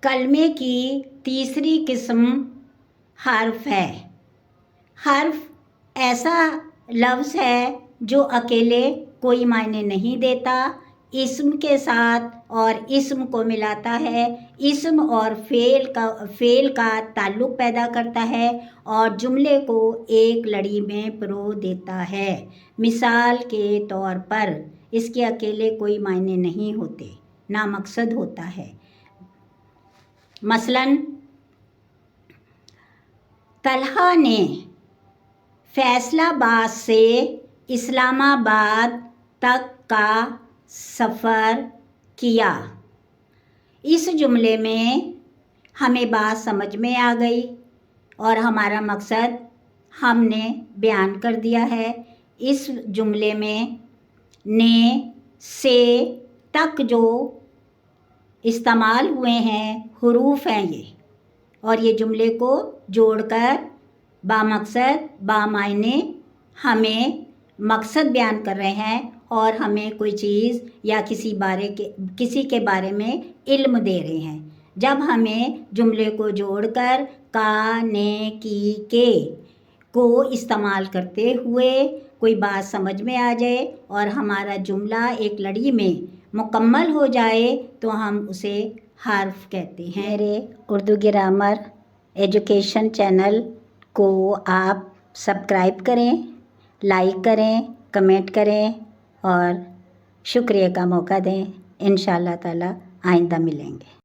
کلمے کی تیسری قسم حرف ہے۔ حرف ایسا لفظ ہے جو اکیلے کوئی معنی نہیں دیتا، اسم کے ساتھ اور اسم کو ملاتا ہے، اسم اور فعل کا تعلق پیدا کرتا ہے اور جملے کو ایک لڑی میں پرو دیتا ہے۔ مثال کے طور پر اس کے اکیلے کوئی معنی نہیں ہوتے، نامقصد ہوتا ہے۔ مثلاً طلحہ نے فیصل آباد سے اسلام آباد تک کا سفر کیا۔ اس جملے میں ہمیں بات سمجھ میں آ گئی اور ہمارا مقصد ہم نے بیان کر دیا ہے۔ اس جملے میں نے سے تک جو استعمال ہوئے ہیں حروف ہیں یہ، اور یہ جملے کو جوڑ کر بامقصد بامعنی ہمیں مقصد بیان کر رہے ہیں اور ہمیں کوئی چیز یا کسی کے بارے میں علم دے رہے ہیں۔ جب ہمیں جملے کو جوڑ کر کا، نے، کی، کے کو استعمال کرتے ہوئے کوئی بات سمجھ میں آ جائے اور ہمارا جملہ ایک لڑی میں مکمل ہو جائے تو ہم اسے حرف کہتے ہیں۔ میرے اردو گرامر ایجوکیشن چینل کو آپ سبسکرائب کریں، لائک کریں، کمنٹ کریں اور شکریہ کا موقع دیں۔ انشاءاللہ تعالی آئندہ ملیں گے۔